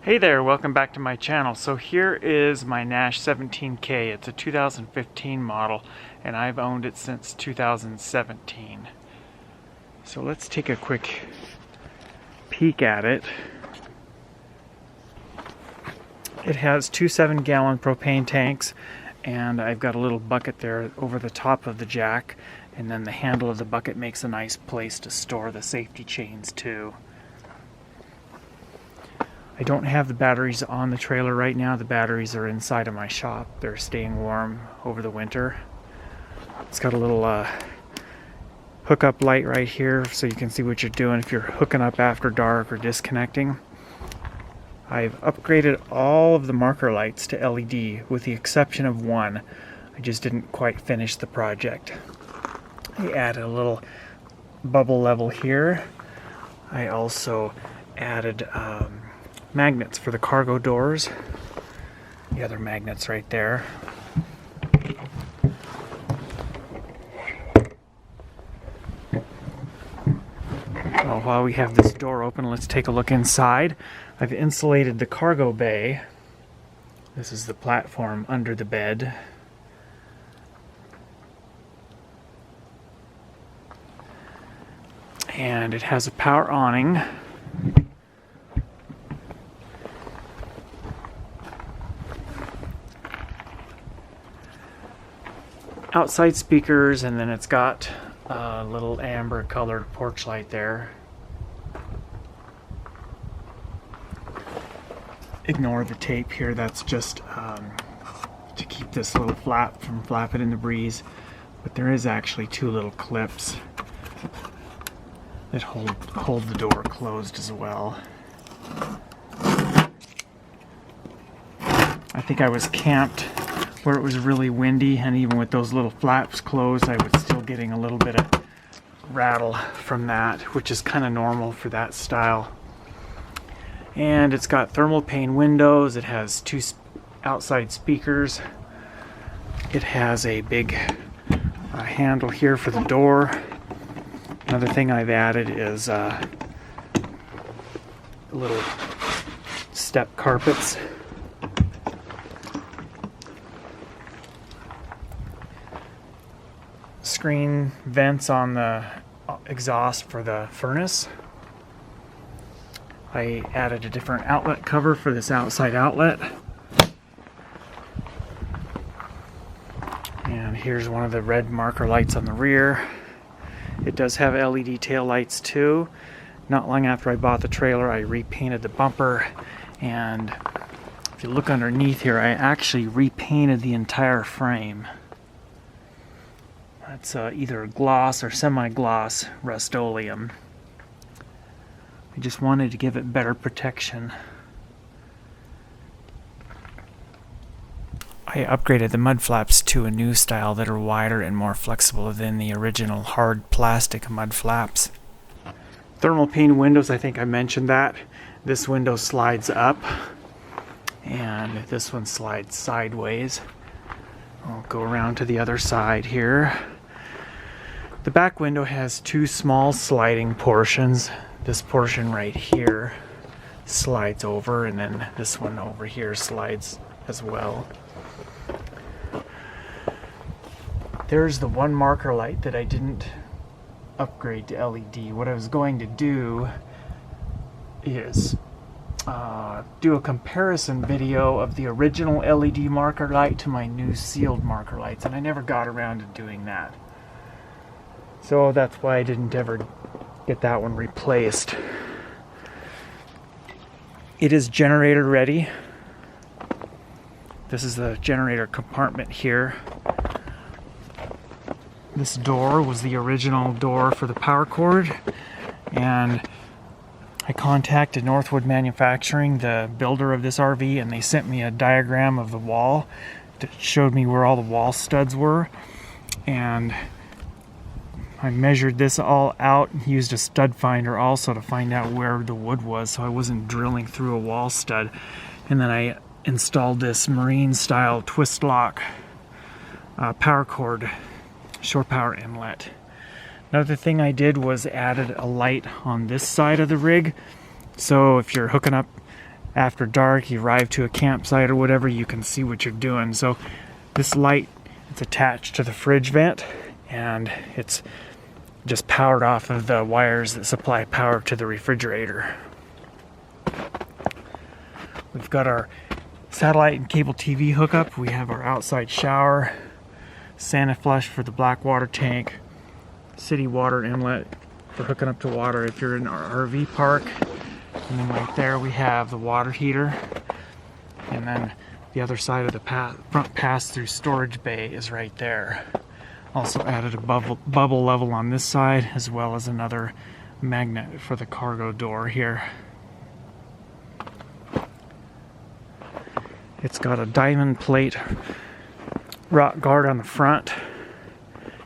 Hey there, welcome back to my channel. So here is my Nash 17K. It's a 2015 model and I've owned it since 2017. So let's take a quick peek at it. It has two 7-gallon propane tanks and I've got a little bucket there over the top of the jack, and then the handle of the bucket makes a nice place to store the safety chains too. I don't have the batteries on the trailer right now. The batteries are inside of my shop. They're staying warm over the winter. It's got a little hookup light right here so you can see what you're doing if you're hooking up after dark or disconnecting. I've upgraded all of the marker lights to LED with the exception of one. I just didn't quite finish the project. I added a little bubble level here. I also added magnets for the cargo doors. The other magnets right there. Well, while we have this door open, let's take a look inside. I've insulated the cargo bay. This is the platform under the bed. And it has a power awning. Outside speakers, and then it's got a little amber colored porch light there. Ignore the tape here, that's just to keep this little flap from flapping in the breeze. But there is actually two little clips that hold the door closed as well. I think I was camped where it was really windy, and even with those little flaps closed I was still getting a little bit of rattle from that, which is kind of normal for that style. And it's got thermal pane windows. It has two outside speakers. It has a big handle here for the door. Another thing I've added is little step carpets. Screen vents on the exhaust for the furnace. I added a different outlet cover for this outside outlet. And here's one of the red marker lights on the rear. It does have LED tail lights too. Not long after I bought the trailer, I repainted the bumper, and if you look underneath here, I actually repainted the entire frame. That's either gloss or semi-gloss Rust-Oleum. I just wanted to give it better protection. I upgraded the mud flaps to a new style that are wider and more flexible than the original hard plastic mud flaps. Thermal pane windows, I think I mentioned that. This window slides up and this one slides sideways. I'll go around to the other side here. The back window has two small sliding portions. This portion right here slides over, and then this one over here slides as well. There's the one marker light that I didn't upgrade to LED. What I was going to do is do a comparison video of the original LED marker light to my new sealed marker lights, and I never got around to doing that. So that's why I didn't ever get that one replaced. It is generator ready. This is the generator compartment here. This door was the original door for the power cord, and I contacted Northwood Manufacturing, the builder of this RV, and they sent me a diagram of the wall that showed me where all the wall studs were, and I measured this all out and used a stud finder also to find out where the wood was, so I wasn't drilling through a wall stud. And then I installed this marine style twist lock power cord shore power inlet. Another thing I did was added a light on this side of the rig, so if you're hooking up after dark, you arrive to a campsite or whatever, you can see what you're doing. So this light, it's attached to the fridge vent, and it's just powered off of the wires that supply power to the refrigerator. We've got our satellite and cable TV hookup. We have our outside shower, Santa flush for the black water tank, city water inlet for hooking up to water if you're in our RV park. And then right there we have the water heater. And then the other side of the front pass-through storage bay is right there. Also added a bubble level on this side, as well as another magnet for the cargo door here. It's got a diamond plate rock guard on the front.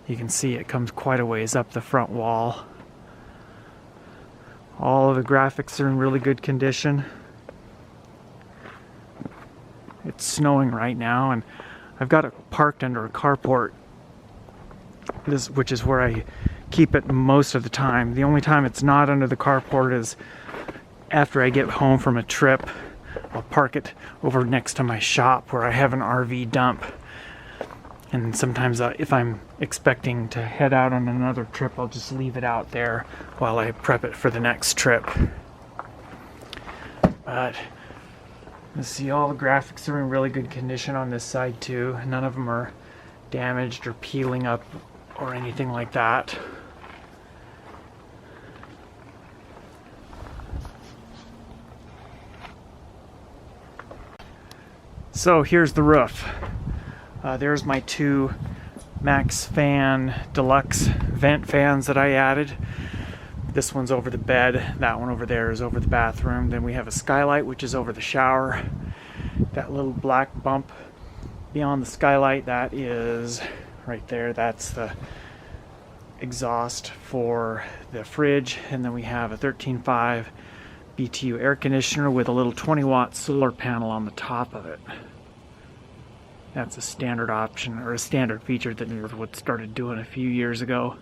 You can see it comes quite a ways up the front wall. All of the graphics are in really good condition. It's snowing right now, and I've got it parked under a carport, which is where I keep it most of the time. The only time it's not under the carport is after I get home from a trip. I'll park it over next to my shop where I have an RV dump. And sometimes if I'm expecting to head out on another trip, I'll just leave it out there while I prep it for the next trip. But you see, all the graphics are in really good condition on this side too. None of them are damaged or peeling up or anything like that. So here's the roof. There's my two Max Fan Deluxe vent fans that I added. This one's over the bed, that one over there is over the bathroom. Then we have a skylight, which is over the shower. That little black bump beyond the skylight, that is right there. That's the exhaust for the fridge. And then we have a 13.5 BTU air conditioner with a little 20-watt solar panel on the top of it. That's a standard option, or a standard feature that Northwood started doing a few years ago.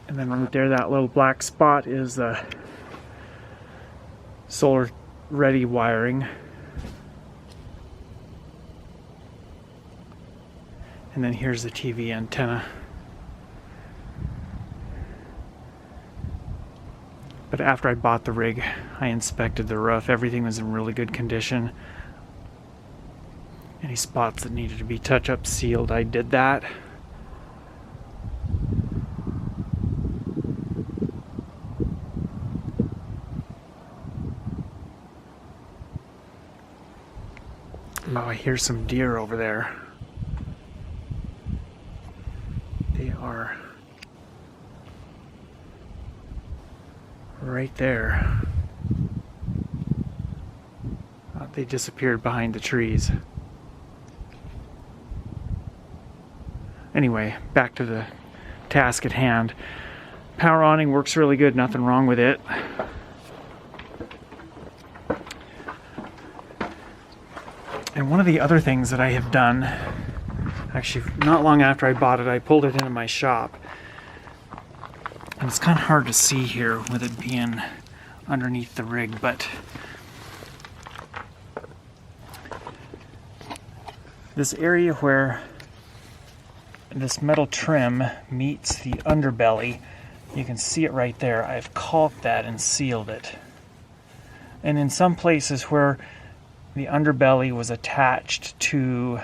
And then right there, that little black spot is the solar ready wiring. And then here's the TV antenna. But after I bought the rig, I inspected the roof. Everything was in really good condition. Any spots that needed to be touch-up sealed, I did that. Oh, I hear some deer over there. They are right there. They disappeared behind the trees. Anyway, back to the task at hand. Power awning works really good, nothing wrong with it. And one of the other things that I have done, actually not long after I bought it, I pulled it into my shop. And it's kind of hard to see here with it being underneath the rig, but this area where this metal trim meets the underbelly, you can see it right there. I've caulked that and sealed it. And in some places where the underbelly was attached to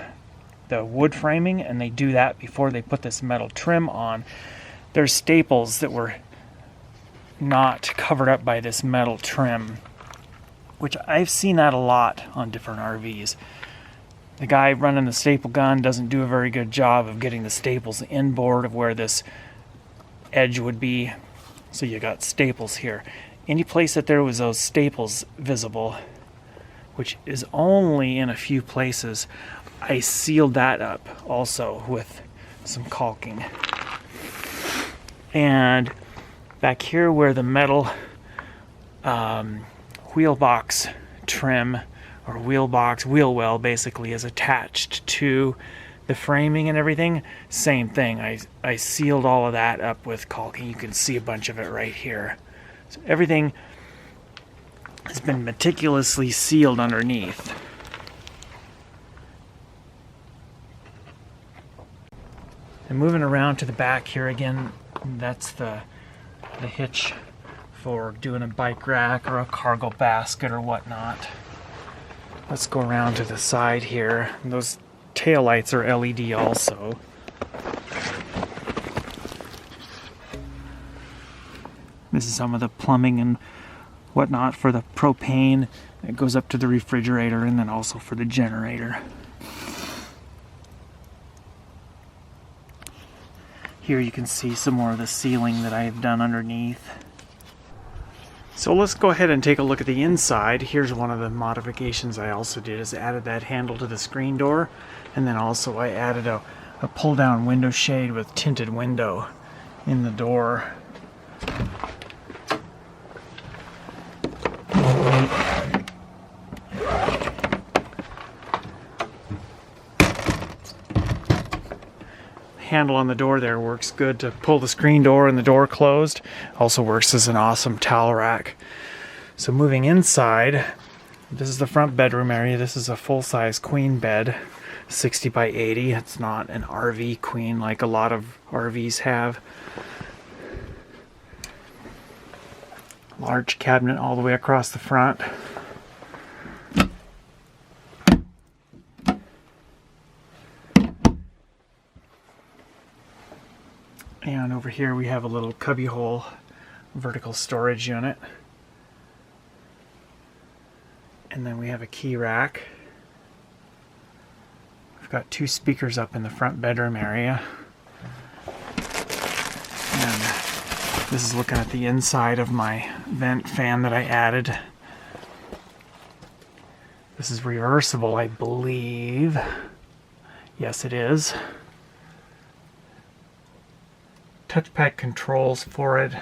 the wood framing, and they do that before they put this metal trim on, there's staples that were not covered up by this metal trim, which I've seen that a lot on different RVs. The guy running the staple gun doesn't do a very good job of getting the staples inboard of where this edge would be. So you got staples here. Any place that there was those staples visible, which is only in a few places, I sealed that up also with some caulking. And back here where the metal wheel box trim, or wheel well basically, is attached to the framing and everything, same thing. I sealed all of that up with caulking. You can see a bunch of it right here. So everything has been meticulously sealed underneath. And moving around to the back here again, that's the hitch for doing a bike rack or a cargo basket or whatnot. Let's go around to the side here. And those tail lights are LED also. This is some of the plumbing and whatnot for the propane. It goes up to the refrigerator and then also for the generator. Here you can see some more of the sealing that I've done underneath. So let's go ahead and take a look at the inside. Here's one of the modifications I also did, is added that handle to the screen door, and then also I added a pull down window shade with tinted window in the door. Handle on the door there works good to pull the screen door and the door closed. Also works as an awesome towel rack. So moving inside, this is the front bedroom area. This is a full-size queen bed, 60 by 80. It's not an RV queen like a lot of RVs have. Large cabinet all the way across the front. And over here we have a little cubbyhole vertical storage unit. And then we have a key rack. We've got 2 speakers up in the front bedroom area. And this is looking at the inside of my vent fan that I added. This is reversible, I believe. Yes, it is. Touchpad controls for it.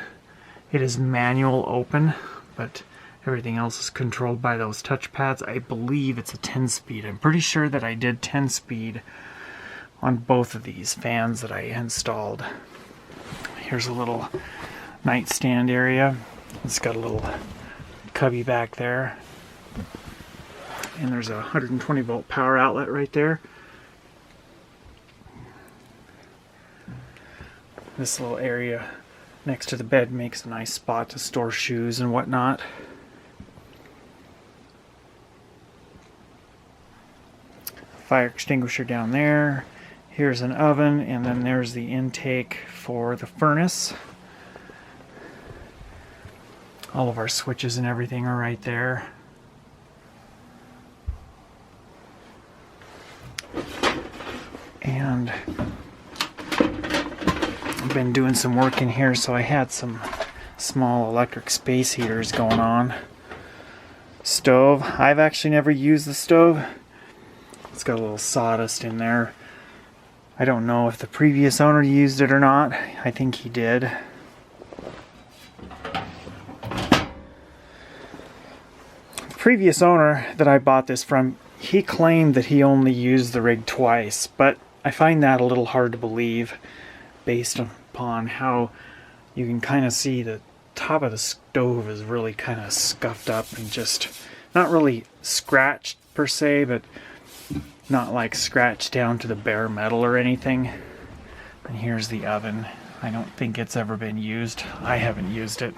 It is manual open, but everything else is controlled by those touchpads. I believe it's a 10-speed. I'm pretty sure that I did 10-speed on both of these fans that I installed. Here's a little nightstand area. It's got a little cubby back there. And there's a 120 volt power outlet right there. This little area next to the bed makes a nice spot to store shoes and whatnot. Fire extinguisher down there. Here's an oven, and then there's the intake for the furnace. All of our switches and everything are right there. And I've been doing some work in here, so I had some small electric space heaters going on. Stove. I've actually never used the stove. It's got a little sawdust in there. I don't know if the previous owner used it or not. I think he did. The previous owner that I bought this from, he claimed that he only used the rig twice, but I find that a little hard to believe based upon how you can kind of see the top of the stove is really kind of scuffed up and just not really scratched per se, but not like scratched down to the bare metal or anything. And here's the oven. I don't think it's ever been used. I haven't used it.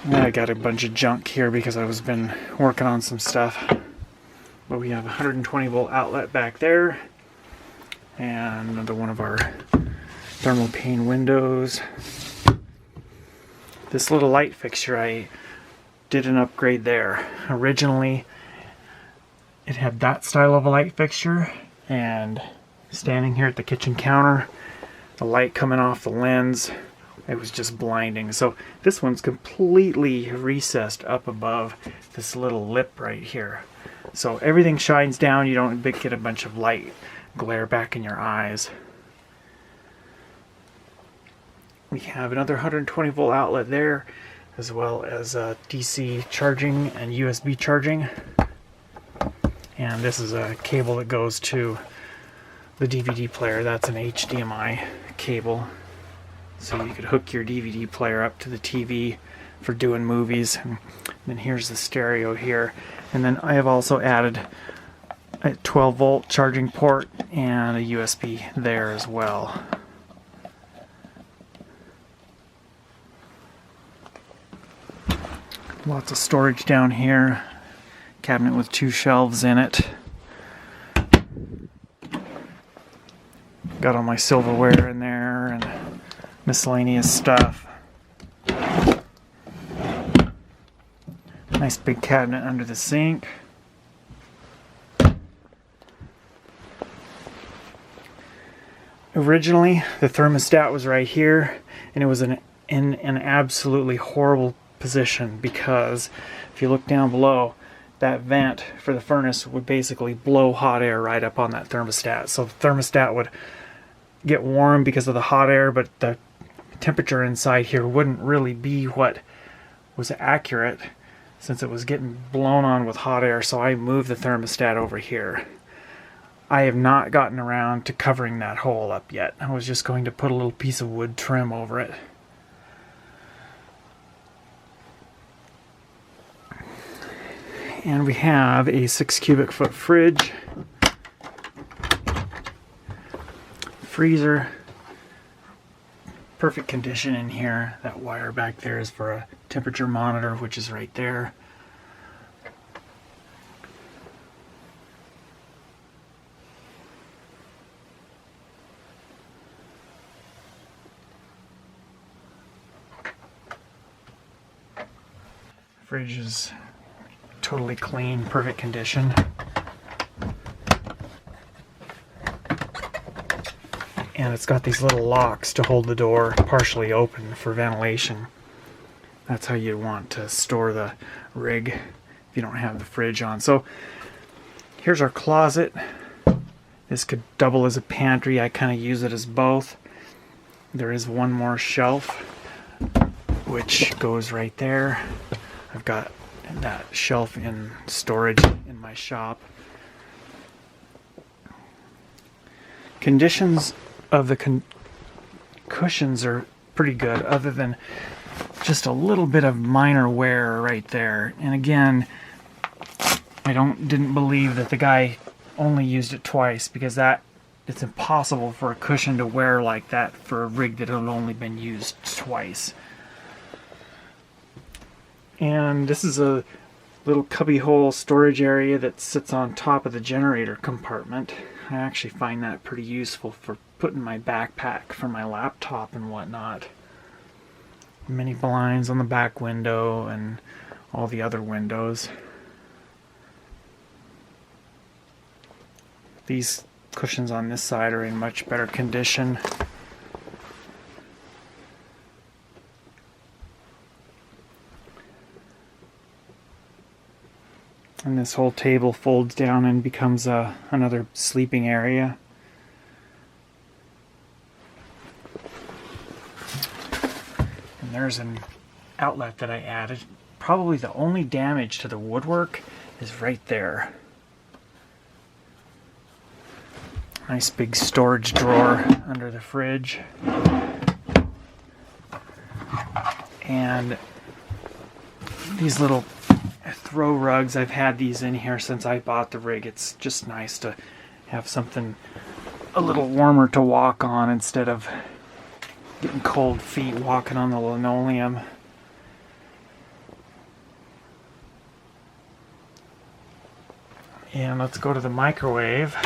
And I got a bunch of junk here because I was been working on some stuff. But we have a 120 volt outlet back there. And another one of our thermal pane windows. This little light fixture, I did an upgrade there. Originally, it had that style of a light fixture, and standing here at the kitchen counter, the light coming off the lens, it was just blinding. So this one's completely recessed up above this little lip right here. So everything shines down, you don't get a bunch of light glare back in your eyes. We have another 120 volt outlet there, as well as DC charging and USB charging. And this is a cable that goes to the DVD player. That's an HDMI cable. So you could hook your DVD player up to the TV for doing movies. And then here's the stereo here. And then I have also added a 12-volt charging port and a USB there as well. Lots of storage down here. Cabinet with 2 shelves in it. Got all my silverware in there and miscellaneous stuff. Nice big cabinet under the sink. Originally, the thermostat was right here, and it was in an absolutely horrible position because if you look down below, that vent for the furnace would basically blow hot air right up on that thermostat. So the thermostat would get warm because of the hot air, but the temperature inside here wouldn't really be what was accurate since it was getting blown on with hot air. So I moved the thermostat over here. I have not gotten around to covering that hole up yet. I was just going to put a little piece of wood trim over it. And we have a 6 cubic foot fridge, freezer, perfect condition in here. That wire back there is for a temperature monitor, which is right there. Fridge is totally clean, perfect condition. And it's got these little locks to hold the door partially open for ventilation. That's how you want to store the rig if you don't have the fridge on. So here's our closet. This could double as a pantry. I kind of use it as both. There is one more shelf which goes right there. I've got that shelf in storage in my shop. Conditions of the cushions are pretty good, other than just a little bit of minor wear right there. And again, I didn't believe that the guy only used it twice, because it's impossible for a cushion to wear like that for a rig that had only been used twice. And this is a little cubbyhole storage area that sits on top of the generator compartment. I actually find that pretty useful for putting my backpack for my laptop and whatnot. Many blinds on the back window and all the other windows. These cushions on this side are in much better condition. And this whole table folds down and becomes another sleeping area. And there's an outlet that I added. Probably the only damage to the woodwork is right there. Nice big storage drawer under the fridge. And these little throw rugs, I've had these in here since I bought the rig. It's just nice to have something a little warmer to walk on instead of getting cold feet walking on the linoleum. And let's go to the microwave.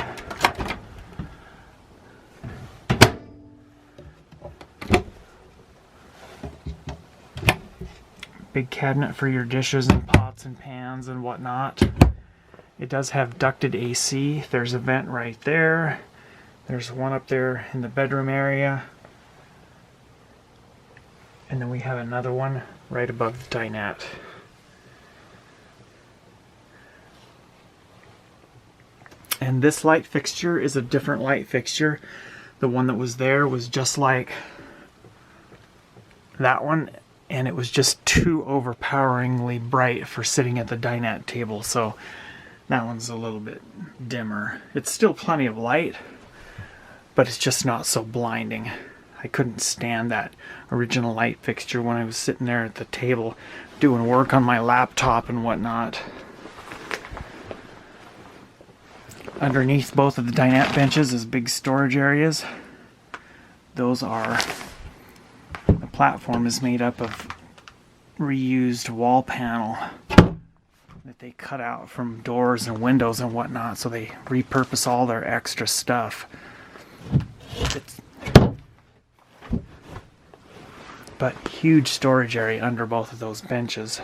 Big cabinet for your dishes and pots and pans and whatnot. It does have ducted AC. There's a vent right there. There's one up there in the bedroom area. And then we have another one right above the dinette. And this light fixture is a different light fixture. The one that was there was just like that one, and it was just too overpoweringly bright for sitting at the dinette table, so that one's a little bit dimmer. It's still plenty of light, but it's just not so blinding. I couldn't stand that original light fixture when I was sitting there at the table doing work on my laptop and whatnot. Underneath both of the dinette benches is big storage areas. Those are, the platform is made up of reused wall panel that they cut out from doors and windows and whatnot, so they repurpose all their extra stuff. But huge storage area under both of those benches.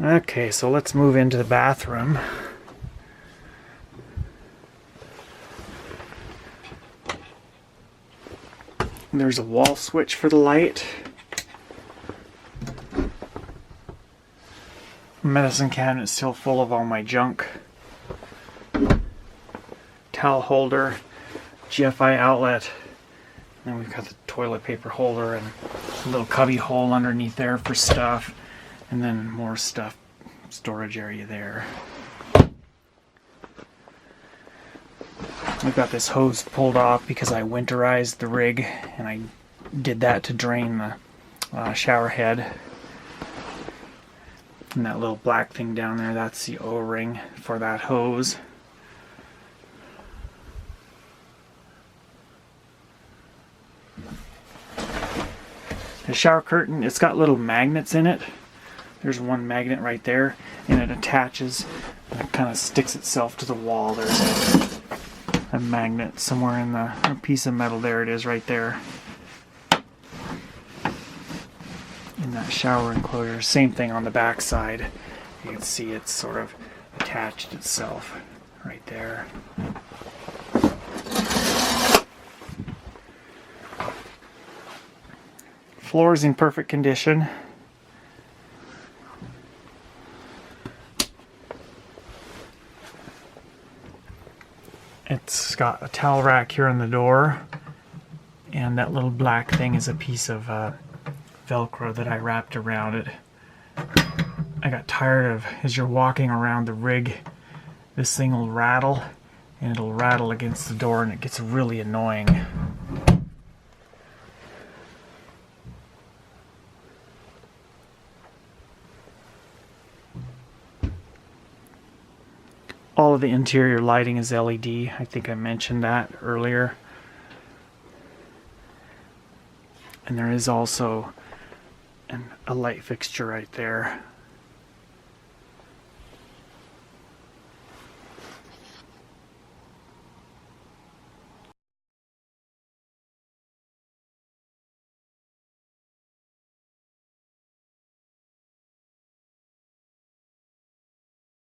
Okay, so let's move into the bathroom. There's a wall switch for the light. Medicine cabinet still full of all my junk. Towel holder, GFI outlet. And then we've got the toilet paper holder and a little cubby hole underneath there for stuff. And then more stuff, storage area there. I've got this hose pulled off because I winterized the rig, and I did that to drain the shower head. And that little black thing down there, that's the O-ring for that hose. The shower curtain, it's got little magnets in it. There's one magnet right there, and it attaches, and it kind of sticks itself to the wall. There's a magnet somewhere in a piece of metal. There it is right there. In that shower enclosure. Same thing on the back side. You can see it's sort of attached itself right there. Floor is in perfect condition. It's got a towel rack here on the door, and that little black thing is a piece of Velcro that I wrapped around it. I got tired of, as you're walking around the rig, this thing will rattle, and it'll rattle against the door, and it gets really annoying. All of the interior lighting is LED. I think I mentioned that earlier. And there is also a light fixture right there